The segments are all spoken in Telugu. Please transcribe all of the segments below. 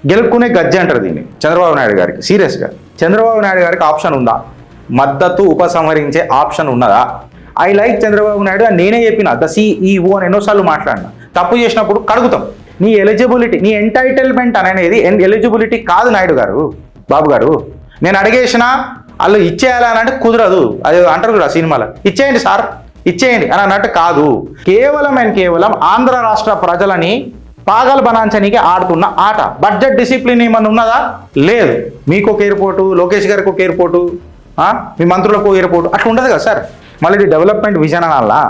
గెలుపుకునే గజ్జె అంటారు దీన్ని చంద్రబాబు నాయుడు గారికి. సీరియస్గా చంద్రబాబు నాయుడు గారికి ఆప్షన్ ఉందా? మద్దతు ఉపసంహరించే ఆప్షన్ ఉన్నదా? ఐ లైక్ చంద్రబాబు నాయుడు అని నేనే చెప్పిన, ద సిఈఓ అని ఎన్నోసార్లు మాట్లాడినా. తప్పు చేసినప్పుడు కడుగుతాం. నీ ఎలిజిబిలిటీ, నీ ఎంటైటిల్మెంట్ అనేది ఎలిజిబిలిటీ కాదు నాయుడు గారు, బాబు గారు. నేను అడిగేసిన వాళ్ళు ఇచ్చేయాలంటే కుదరదు. అది అంటారు కూడా సినిమాలో, ఇచ్చేయండి సార్ ఇచ్చేయండి అని అన్నట్టు కాదు. కేవలం అండ్ కేవలం ఆంధ్ర రాష్ట్ర ప్రజలని పాగల్ బనాంచనీకి ఆడుతున్న ఆట. బడ్జెట్ డిసిప్లిన్ ఏమన్నా ఉన్నదా? లేదు. మీకు ఒక ఎయిర్పోర్టు, లోకేష్ గారికి ఒక ఎయిర్పోర్టు, మీ మంత్రులకు ఎయిర్పోర్టు, అట్లా ఉండదు కదా సార్. మళ్ళీ ఇది డెవలప్మెంట్ విజన్ అనాలా,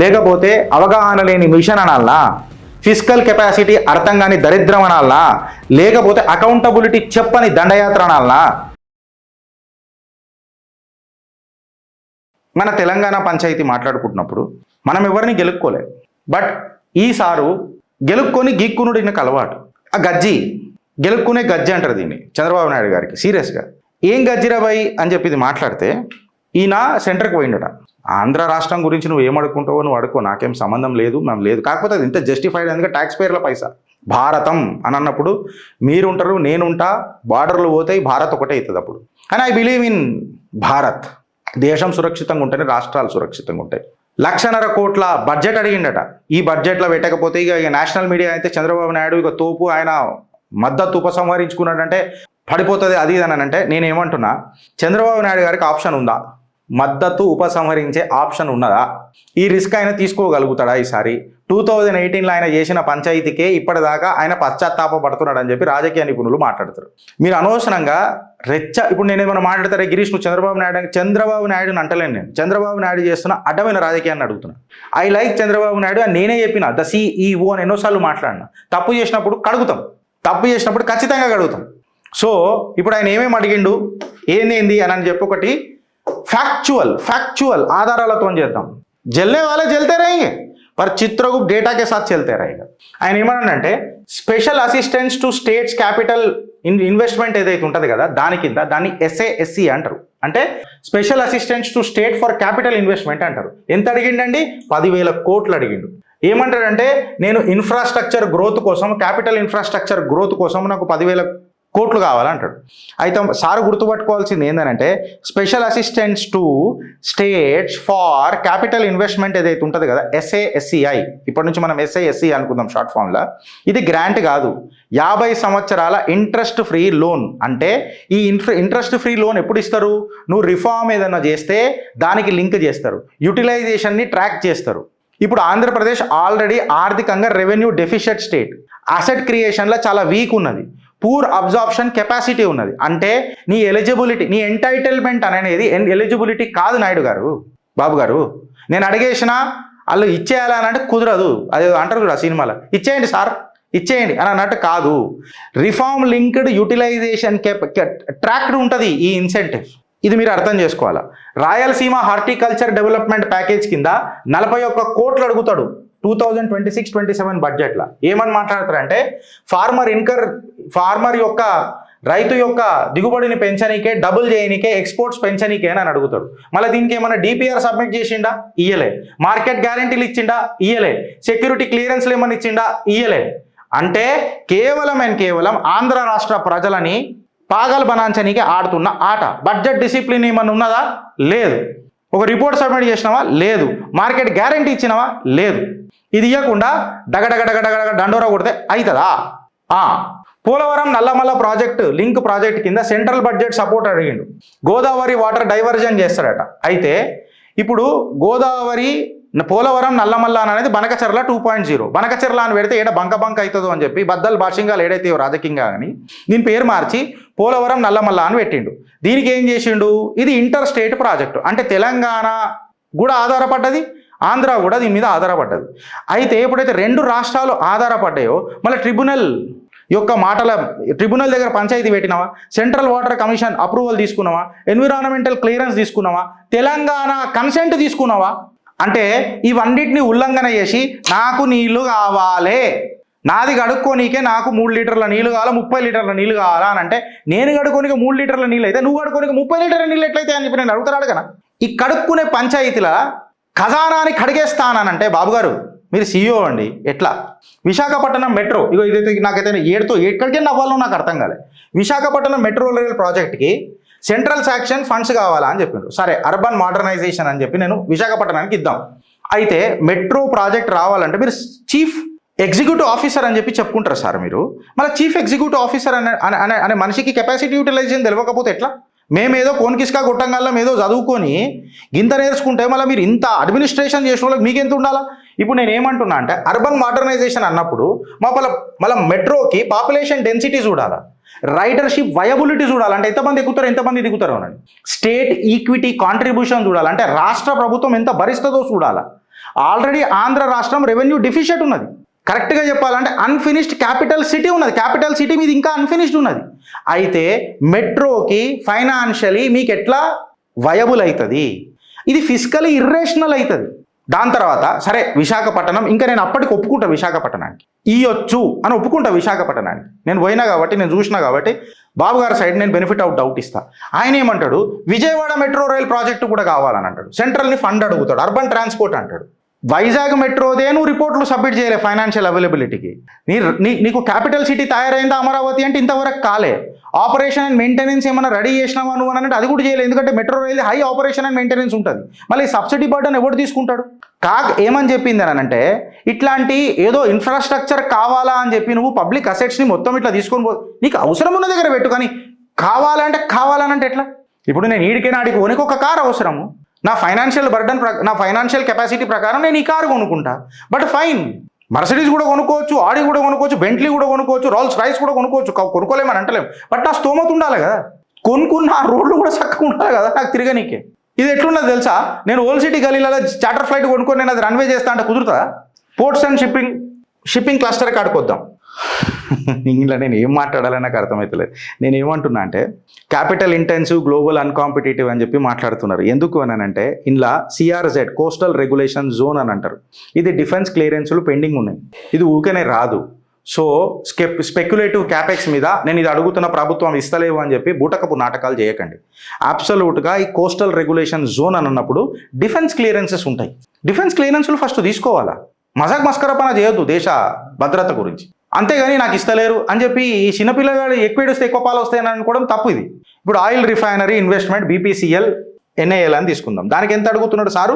లేకపోతే అవగాహన లేని మిషన్ అనాలా, ఫిజికల్ కెపాసిటీ అర్థం కాని దరిద్రం అనాలా, లేకపోతే అకౌంటబిలిటీ చెప్పని దండయాత్ర అనాలా? మన తెలంగాణ పంచాయతీ మాట్లాడుకుంటున్నప్పుడు మనం ఎవరిని గెలుక్కోలే. బట్ ఈసారు గెలుక్కొని గీక్కునుడు ఈయనకు అలవాటు. ఆ గజ్జి గెలుక్కునే గజ్జి అంటారు దీన్ని చంద్రబాబు నాయుడు గారికి. సీరియస్గా ఏం గజ్జిరాబాయి అని చెప్పి ఇది మాట్లాడితే ఈయన సెంటర్కి పోయిండట. ఆంధ్ర రాష్ట్రం గురించి నువ్వు ఏం అడుక్కుంటావో నువ్వు అడుక్కో, నాకేం సంబంధం లేదు, మేము లేదు. కాకపోతే అది ఇంత జస్టిఫైడ్ అందుకే ట్యాక్స్ పేర్ల పైసా. భారతం అని అన్నప్పుడు మీరుంటారు, నేనుంటా, బార్డర్లు పోతాయి, భారత్ ఒకటే అవుతుంది అప్పుడు. కానీ ఐ బిలీవ్ ఇన్ భారత్. దేశం సురక్షితంగా ఉంటేనే రాష్ట్రాలు సురక్షితంగా ఉంటాయి. 1,50,000 కోట్ల బడ్జెట్ అడిగిండట. ఈ బడ్జెట్లో పెట్టకపోతే ఇక నేషనల్ మీడియా అయితే చంద్రబాబు నాయుడు ఇక తోపు, ఆయన మద్దతు ఉపసంహరించుకున్నాడంటే పడిపోతుంది అది అని అంటే, నేనేమంటున్నా, చంద్రబాబు నాయుడు గారికి ఆప్షన్ ఉందా? మద్దతు ఉపసంహరించే ఆప్షన్ ఉన్నదా? ఈ రిస్క్ ఆయన తీసుకోగలుగుతాడా ఈసారి? 2018లో ఆయన చేసిన పంచాయతీకే ఇప్పటిదాకా ఆయన పశ్చాత్తాపడుతున్నాడు అని చెప్పి రాజకీయ నిపుణులు మాట్లాడతారు. మీరు అనవసరంగా ఇప్పుడు నేనేమైనా మాట్లాడతారా గిరీష్ నువ్వు చంద్రబాబు నాయుడుని అంటలేను. నేను చంద్రబాబు నాయుడు చేస్తున్న అడ్డమైన రాజకీయాన్ని అడుగుతున్నా. ఐ లైక్ చంద్రబాబు నాయుడు అని నేనే చెప్పిన, ద సిఈఓ అని ఎన్నోసార్లు మాట్లాడినా. తప్పు చేసినప్పుడు కడుగుతాం, తప్పు చేసినప్పుడు ఖచ్చితంగా కడుగుతాం. సో ఇప్పుడు ఆయన ఏమేమి అడిగిండు ఏంది అని చెప్పి ఒకటి फैक्चुअल ఆధారాలతో చేద్దాం. జల్నే వాళ్ళే జల్తే रहेंगे पर చిత్రగుప్త డేటా के साथ चलते रहेगा. ఆయన ఏమన్నాడంటే special assistance to states capital investment ఏదైతే ఉంటుంది కదా దాని కింద దాన్ని SASC అంటారు. అంటే special assistance to state for capital investment అంటారు. ఎంత అడిగిండండి? 10,000 కోట్లు అడిగిండు. ఏమంటాడంటే నేను ఇన్ఫ్రాస్ట్రక్చర్ గ్రోత్ కోసం, క్యాపిటల్ ఇన్ఫ్రాస్ట్రక్చర్ గ్రోత్ కోసం నాకు 10,000 కోట్లు కావాలంటాడు. అయితే సార్ గుర్తుపట్టుకోవాల్సింది ఏంటంటే special assistance to states for capital investment ఏదైతే ఉంటుంది కదా SASCI, ఇప్పటి నుంచి మనం SASC అనుకుందాం షార్ట్ ఫామ్లో. ఇది గ్రాంట్ కాదు, 50 సంవత్సరాల ఇంట్రెస్ట్ ఫ్రీ లోన్. అంటే ఈ ఇంట్రెస్ట్ ఫ్రీ లోన్ ఎప్పుడు ఇస్తారు? నువ్వు రిఫార్మ్ ఏదైనా చేస్తే దానికి లింక్ చేస్తారు, యూటిలైజేషన్ని ట్రాక్ చేస్తారు. ఇప్పుడు ఆంధ్రప్రదేశ్ ఆల్రెడీ ఆర్థికంగా రెవెన్యూ డెఫిషిట్ స్టేట్, అసెట్ క్రియేషన్లో చాలా వీక్ ఉన్నది, పూర్ అబ్జార్ప్షన్ కెపాసిటీ ఉన్నది. అంటే నీ ఎలిజిబిలిటీ, నీ ఎంటైటిల్మెంట్ అనేది ఎలిజిబిలిటీ కాదు నాయుడు గారు, బాబు గారు. నేను అడిగేసిన వాళ్ళు ఇచ్చేయాలంటే కుదరదు. అది అంటారు కూడా సినిమాలో, ఇచ్చేయండి సార్ ఇచ్చేయండి అని అన్నట్టు కాదు. రిఫార్మ్ లింక్డ్ యూటిలైజేషన్ ట్రాక్డ్ ఉంటుంది ఈ ఇన్సెంటివ్. ఇది మీరు అర్థం చేసుకోవాలా. రాయలసీమ హార్టికల్చర్ డెవలప్మెంట్ ప్యాకేజ్ కింద 41 కోట్లు అడుగుతాడు 2026-27 బడ్జెట్లో. ఏమని మాట్లాడతారంటే ఫార్మర్ యొక్క రైతు యొక్క దిగుబడిని పెంచనీకే, డబుల్ చేయనికే, ఎక్స్పోర్ట్స్ పెంచనీకే అని అడుగుతాడు. మళ్ళీ దీనికి ఏమైనా DPR సబ్మిట్ చేసిండా? ఇయ్యలే. మార్కెట్ గ్యారంటీలు ఇచ్చిండా? ఇయ్యలే. సెక్యూరిటీ క్లియరెన్స్లు ఏమన్నా ఇచ్చిండా? ఇయ్యలే. అంటే కేవలం ఆంధ్ర రాష్ట్ర ప్రజలని పాగల్ బనాంచనీకి ఆడుతున్న ఆట. బడ్జెట్ డిసిప్లిన్ ఏమన్నా ఉన్నదా? లేదు. ఒక రిపోర్ట్ సబ్మిట్ చేసినావా? లేదు. మార్కెట్ గ్యారంటీ ఇచ్చినావా? లేదు. ఇది ఇవ్వకుండా డగడగడగడగడ దండోరా కొడితే అవుతుందా? Polavaram Nallamala project link project కింద సెంట్రల్ బడ్జెట్ సపోర్ట్ అడిగిండు. గోదావరి వాటర్ డైవర్జన్ చేస్తాడట. అయితే ఇప్పుడు గోదావరి పోలవరం నల్లమల్ల అనేది బనకచెర్ల 2.0. బనకచెర్ల అని పెడితే ఏడ బంక అవుతుందో అని చెప్పి బద్దలు భాషంగా ఏడైతే రాజకీయంగా కానీ దీని పేరు మార్చి పోలవరం నల్లమల్ల అని పెట్టిండు. దీనికి ఏం చేసిండు? ఇది ఇంటర్ స్టేట్ ప్రాజెక్టు. అంటే తెలంగాణ కూడా ఆధారపడ్డది, ఆంధ్ర కూడా దీని మీద ఆధారపడ్డది. అయితే ఎప్పుడైతే 2 రాష్ట్రాలు ఆధారపడ్డాయో మళ్ళీ ట్రిబ్యునల్ దగ్గర పంచాయతీ పెట్టినావా? సెంట్రల్ వాటర్ కమిషన్ అప్రూవల్ తీసుకున్నావా? ఎన్విరాన్మెంటల్ క్లియరెన్స్ తీసుకున్నావా? తెలంగాణ కన్సెంట్ తీసుకున్నావా? అంటే ఇవన్నిటిని ఉల్లంఘన చేసి నాకు నీళ్లు కావాలి, నాది గడుక్కోనీకే నాకు 3 లీటర్ల నీళ్ళు కావాలా, 30 లీటర్ల నీళ్ళు కావాలా అని అంటే, నేను గడుకోనికి 3 లీటర్ల నీళ్ళు అయితే నువ్వు గడుకోనికి 30 లీటర్ల నీళ్ళు ఎట్లయితే అని చెప్పి నేను అడుగుతాడు కదా. ఈ కడుక్కునే పంచాయతీల ఖజానాని కడిగేస్తానంటే బాబు గారు మీరు CEO అండి, ఎట్లా? విశాఖపట్నం మెట్రో, ఇగో ఇదైతే నాకైతే ఎక్కడికి నవ్వాలో నాకు అర్థం కాలేదు. విశాఖపట్నం మెట్రో రైల్ ప్రాజెక్ట్కి సెంట్రల్ శాంక్షన్ ఫండ్స్ కావాలా అని చెప్పిండ్రు. సరే, అర్బన్ మోడర్నైజేషన్ అని చెప్పి నేను విశాఖపట్నానికి ఇద్దాం. అయితే మెట్రో ప్రాజెక్ట్ రావాలంటే మీరు చీఫ్ ఎగ్జిక్యూటివ్ ఆఫీసర్ అని చెప్పి చెప్పుకుంటారు సార్ మీరు. మళ్ళీ చీఫ్ ఎగ్జిక్యూటివ్ ఆఫీసర్ అనే మనిషికి కెపాసిటీ యూటిలైజేషన్ తెలియకపోతే ఎట్లా? మేమేదో కోన్కిస్కా గొట్టంగాల్లో ఏదో చదువుకొని ఇంత నేర్చుకుంటే మళ్ళీ మీరు ఇంత అడ్మినిస్ట్రేషన్ చేసిన వాళ్ళకి మీకెంత ఉండాలా? ఇప్పుడు నేను ఏమంటున్నా అంటే అర్బన్ మోడర్నైజేషన్ అన్నప్పుడు మళ్ళీ మెట్రోకి పాపులేషన్ డెన్సిటీ చూడాలా, రైడర్షిప్ వయబిలిటీ చూడాలి, అంటే ఎంతమంది ఎక్కుతారు ఎంతమంది దిగుతారు అని, స్టేట్ ఈక్విటీ కాంట్రిబ్యూషన్ చూడాలి, అంటే రాష్ట్ర ప్రభుత్వం ఎంత భరిస్తుందో చూడాలి. ఆల్రెడీ ఆంధ్ర రాష్ట్రం రెవెన్యూ డిఫిషిట్ ఉన్నది. కరెక్ట్గా చెప్పాలంటే అన్ఫినిష్డ్ క్యాపిటల్ సిటీ ఉన్నది. క్యాపిటల్ సిటీ మీద ఇంకా అన్ఫినిష్డ్ ఉన్నది. అయితే మెట్రోకి ఫైనాన్షియలీ మీకు ఎట్లా వయబుల్ అవుతుంది? ఇది ఫిజికలీ ఇర్రేషనల్ అవుతుంది. దాని తర్వాత సరే విశాఖపట్నం, ఇంకా నేను అప్పటికి ఒప్పుకుంటా విశాఖపట్నానికి ఇయ్యొచ్చు అని ఒప్పుకుంటా విశాఖపట్నానికి. నేను పోయినా కాబట్టి, నేను చూసినా కాబట్టి బాబు గారి సైడ్ నేను బెనిఫిట్ ఆఫ్ డౌట్ ఇస్తా. ఆయన ఏమంటాడు, విజయవాడ మెట్రో రైల్ ప్రాజెక్టు కూడా కావాలని అంటాడు. సెంట్రల్ని ఫండ్ అడుగుతాడు, అర్బన్ ట్రాన్స్పోర్ట్ అంటాడు. వైజాగ్ మెట్రోదే నువ్వు రిపోర్ట్లు సబ్మిట్ చేయలే ఫైనాన్షియల్ అవైలబిలిటీకి. నీకు క్యాపిటల్ సిటీ తయారైందా అమరావతి అంటే ఇంతవరకు కాలే. ఆపరేషన్ అండ్ మెయింటెనెన్స్ ఏమైనా రెడీ చేసినావా నువ్వు అని అంటే అది కూడా చేయలేదు. ఎందుకంటే metro rail high operation and maintenance ఉంటుంది. మళ్ళీ సబ్సిడీ బర్డన్ ఎవరు తీసుకుంటాడు? ఏమని చెప్పింది అని అంటే, ఇట్లాంటి ఏదో ఇన్ఫ్రాస్ట్రక్చర్ కావాలా అని చెప్పి నువ్వు పబ్లిక్ అసెట్స్ని మొత్తం ఇట్లా తీసుకొని నీకు అవసరం ఉన్న దగ్గర పెట్టు, కానీ కావాలనంటే ఎట్లా? ఇప్పుడు నేను ఈడికైనా ఆడికి కొనికి ఒక కారు అవసరము, నా ఫైనాన్షియల్ బర్డన్ నా ఫైనాన్షియల్ కెపాసిటీ ప్రకారం నేను ఈ కారు కొనుక్కుంటా. బట్ ఫైన్, మర్సిడీస్ కూడా కొనుక్కోవచ్చు, ఆడి కూడా కొనుక్కోవచ్చు, బెంట్లీ కూడా కొనుక్కోవచ్చు, రోల్స్ రాయిస్ కూడా కొనుక్కోవచ్చు, కొనుక్కోలేమని అంటలేము. బట్ నా స్తోమత ఉండాలి కదా, కొనుక్కున్న ఆ రోడ్లు కూడా చక్కగా ఉండాలి కదా నాకు తిరగనీకే. ఇది ఎట్లున్నది తెలుసా? నేను ఓల్డ్ సిటీ గలీలలో చార్టర్ ఫ్లైట్ కొనుక్కొని నేను అది రన్వే చేస్తా అంటే కుదురుతుందా? పోర్ట్స్ అండ్ షిప్పింగ్ క్లస్టర్ కాడుకొద్దాం. ఇంగ్లా నేను ఏం మాట్లాడాలని నాకు అర్థమవుతలేదు. నేను ఏమంటున్నా అంటే క్యాపిటల్ ఇంటెన్సివ్, గ్లోబల్ అన్కాంపిటేటివ్ అని చెప్పి మాట్లాడుతున్నారు. ఎందుకు అని అంటే ఇందులో CRZ కోస్టల్ రెగ్యులేషన్ జోన్ అని అంటారు. ఇది డిఫెన్స్ క్లియరెన్స్లు పెండింగ్ ఉన్నాయి. ఇది ఊకనే రాదు. సో స్పెక్యులేటివ్ క్యాపెక్స్ మీద నేను ఇది అడుగుతున్న ప్రభుత్వం ఇస్తలేవు అని చెప్పి బూటకపు నాటకాలు చేయకండి. అబ్సల్యూట్గా ఈ కోస్టల్ రెగ్యులేషన్ జోన్ అని అన్నప్పుడు డిఫెన్స్ క్లియరెన్సెస్ ఉంటాయి. డిఫెన్స్ క్లియరెన్స్లు ఫస్ట్ తీసుకోవాలా, మజాక్ మస్కరపన చేయొద్దు దేశ భద్రత గురించి. అంతేగాని నాకు ఇస్తలేరు అని చెప్పి ఈ చిన్నపిల్లగాడు ఎక్కువ ఏడుస్తే ఎక్కువ పాలు వస్తాయని అనుకోవడం తప్పు. ఇది ఇప్పుడు oil refinery investment BPCL NAL అని తీసుకుందాం. దానికి ఎంత అడుగుతున్నాడు సారు?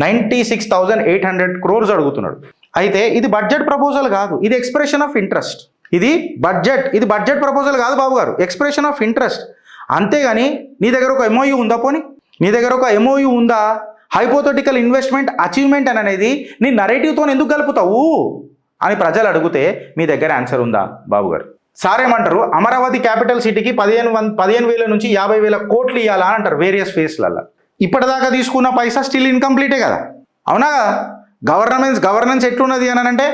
96,800 crores అడుగుతున్నాడు. అయితే ఇది బడ్జెట్ ప్రపోజల్ కాదు, ఇది ఎక్స్ప్రెషన్ ఆఫ్ ఇంట్రెస్ట్. ఇది బడ్జెట్ ప్రపోజల్ కాదు బాబు గారు, ఎక్స్ప్రెషన్ ఆఫ్ ఇంట్రెస్ట్. అంతేగాని నీ దగ్గర ఒక MOU ఉందా? పోనీ నీ దగ్గర ఒక MOU ఉందా? హైపోథెటికల్ ఇన్వెస్ట్మెంట్ అచీవ్మెంట్ అని అనేది నీ నరేటివ్తో ఎందుకు కలుపుతావు అని ప్రజలు అడిగితే మీ దగ్గర ఆన్సర్ ఉందా బాబు గారు? సార్ ఏమంటారు, అమరావతి క్యాపిటల్ సిటీకి 15,000 నుంచి 50,000 కోట్లు ఇవ్వాలా అని అంటారు వేరియస్ ఫేస్లలో. ఇప్పటిదాకా తీసుకున్న పైసా స్టిల్ ఇన్కంప్లీటే కదా, అవునా కదా? గవర్నెన్స్ ఎట్లున్నది అని అంటే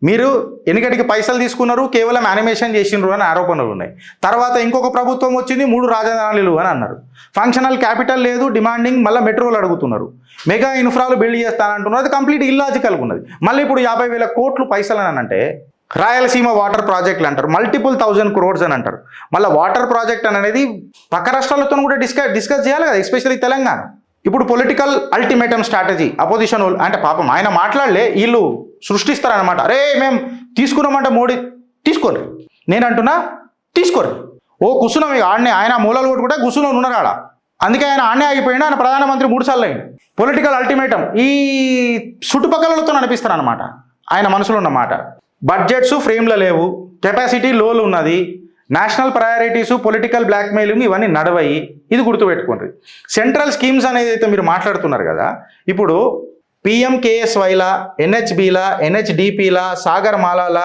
మీరు ఎన్నికటికి పైసలు తీసుకున్నారు, కేవలం యానిమేషన్ చేసినారు అని ఆరోపణలు ఉన్నాయి. తర్వాత ఇంకొక ప్రభుత్వం వచ్చింది, 3 రాజధానులు అని అన్నారు. ఫంక్షనల్ క్యాపిటల్ లేదు, డిమాండింగ్ మళ్ళీ మెట్రోలు అడుగుతున్నారు. మెగా ఇన్ఫ్రాలు బిల్డ్ చేస్తానంటున్నారు, అది కంప్లీట్ ఇల్లాజికల్గా ఉన్నది. మళ్ళీ ఇప్పుడు 50,000 కోట్లు పైసలు అని అంటే రాయలసీమ వాటర్ ప్రాజెక్టులు అంటారు, మల్టిపుల్ 1,000 crores అని అంటారు. మళ్ళీ వాటర్ ప్రాజెక్ట్ అనేది పక్క రాష్ట్రాలతో కూడా డిస్కస్ చేయాలి కదా, ఎస్పెషల్లీ తెలంగాణ. ఇప్పుడు పొలిటికల్ అల్టిమేటమ్ స్ట్రాటజీ అపోజిషన్ అంటే పాపం ఆయన మాట్లాడలే, వీళ్ళు సృష్టిస్తారనమాట. అరే మేము తీసుకున్నామంటే మోడీ తీసుకోరు, నేను అంటున్నా తీసుకోరు. ఓ కుసునం ఆడనే ఆయన మూలలు కొట్టుకుంటే కుసునం ఉన్నారు ఆడ, అందుకే ఆయన ఆడనే ఆగిపోయిండు. ఆయన ప్రధానమంత్రి 3 సార్లు అయింది. పొలిటికల్ అల్టిమేటమ్ ఈ చుట్టుపక్కలతో అనిపిస్తారు అనమాట ఆయన మనసులో ఉన్నమాట. బడ్జెట్స్ ఫ్రేమ్లో లేవు, కెపాసిటీ లోలు ఉన్నది, నేషనల్ ప్రయారిటీస్, పొలిటికల్ బ్లాక్మెయిలింగ్ ఇవన్నీ నడవయి. ఇది గుర్తుపెట్టుకోండి. సెంట్రల్ స్కీమ్స్ అనేది అయితే మీరు మాట్లాడుతున్నారు కదా, ఇప్పుడు PMKSYల, NHBల, NHDPల, సాగర్మాలాల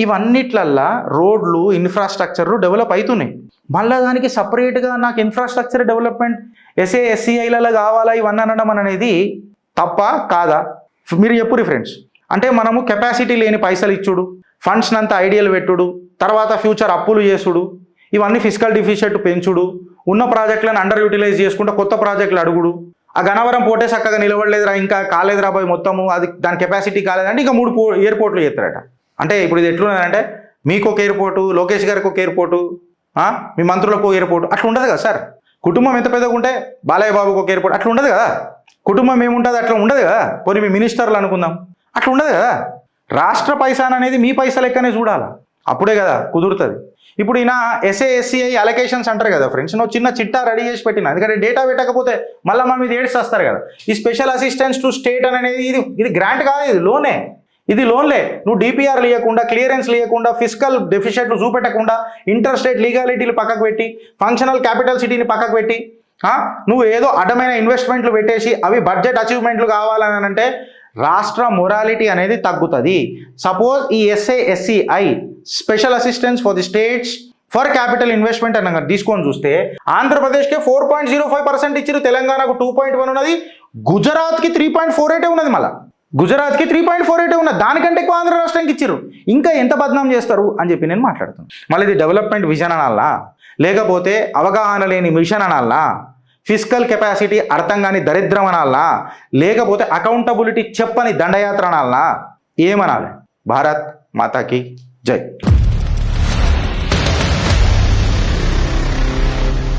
ఇవన్నిట్లల్లా రోడ్లు, ఇన్ఫ్రాస్ట్రక్చర్లు డెవలప్ అవుతున్నాయి. మళ్ళీ దానికి సపరేట్గా నాకు ఇన్ఫ్రాస్ట్రక్చర్ డెవలప్మెంట్ SASCIలలో కావాలా ఇవన్నీ అనడం అనేది తప్ప కాదా? మీరు చెప్పుర్రి ఫ్రెండ్స్. అంటే మనము కెపాసిటీ లేని పైసలు ఇచ్చుడు, ఫండ్స్ని అంతా ఐడియల్ పెట్టుడు, తర్వాత ఫ్యూచర్ అప్పులు చేసుడు, ఇవన్నీ ఫిజికల్ డిఫిషిట్ పెంచుడు, ఉన్న ప్రాజెక్టులను అండర్ యూటిలైజ్ చేసుకుంటూ కొత్త ప్రాజెక్టులు అడుగుడు. ఆ గన్నవరం పోర్టే చక్కగా నిలబడలేదురా, ఇంకా కాలేదురా బాయ్ మొత్తము, అది దాని కెపాసిటీ కాలేదంటే ఇంకా 3 ఎయిర్పోర్ట్లు చేస్తారట. అంటే ఇప్పుడు ఇది ఎట్లున్నదంటే మీకు ఒక ఎయిర్పోర్టు, లోకేష్ గారికి ఒక ఎయిర్పోర్టు, మీ మంత్రులకు ఒక ఎయిర్పోర్టు, అట్లా ఉండదు కదా సార్. కుటుంబం ఎంత పెద్దగా ఉంటే బాలయ్య బాబుకి ఒక ఎయిర్పోర్ట్, అట్లా ఉండదు కదా. కుటుంబం ఏముంటుంది అట్లా ఉండదు కదా. పోనీ మీ మినిస్టర్లు అనుకుందాం, అట్లా ఉండదు కదా. రాష్ట్ర పైసాన్ అనేది మీ పైసా లెక్కనే చూడాలా, అప్పుడే కదా కుదురుతుంది. ఇప్పుడు ఈయన SASCI అలొకేషన్స్ అంటారు కదా ఫ్రెండ్స్, నువ్వు చిన్న చిట్టా రెడీ చేసి పెట్టిన, ఎందుకంటే డేటా పెట్టకపోతే మళ్ళీ మా మీద ఏడ్స్ వస్తారు కదా. ఈ స్పెషల్ అసిస్టెన్స్ టు స్టేట్ అనేది ఇది గ్రాంట్ కాదు, ఇది లోనే. ఇది లోన్లే. నువ్వు DPR ఇవ్వకుండా, క్లియరెన్స్ ఇవ్వకుండా, ఫిజికల్ డెఫిషియెంట్లు చూపెట్టకుండా, ఇంటర్ స్టేట్ లీగాలిటీలు పక్కకు పెట్టి, ఫంక్షనల్ క్యాపిటల్ సిటీని పక్కకు పెట్టి, నువ్వు ఏదో అడ్డమైన ఇన్వెస్ట్మెంట్లు పెట్టేసి అవి బడ్జెట్ అచీవ్మెంట్లు కావాలని అంటే రాష్ట్ర మొరాలిటీ అనేది తగ్గుతుంది. సపోజ్ ఈ SASCI special assistance for the states for capital investment అని తీసుకొని చూస్తే ఆంధ్రప్రదేశ్కి 4.05% ఇచ్చారు, తెలంగాణకు 2.1 ఉన్నది, గుజరాత్కి 3.48 ఉన్నది, మళ్ళీ గుజరాత్కి 3.48 ఉన్నది, దానికంటే ఎక్కువ ఆంధ్ర రాష్ట్రానికి ఇచ్చారు. ఇంకా ఎంత బద్నాం చేస్తారు అని చెప్పి నేను మాట్లాడుతున్నాను. మళ్ళీ ఇది డెవలప్మెంట్ విజన్ అనాలా, లేకపోతే అవగాహన లేని మిషన్ అనాలా, ఫిజికల్ కెపాసిటీ అర్థం కాని దరిద్రం అనాలా, లేకపోతే అకౌంటబిలిటీ చెప్పని దండయాత్ర అనాలా, ఏమనాలి? భారత్ మాతాకి జై.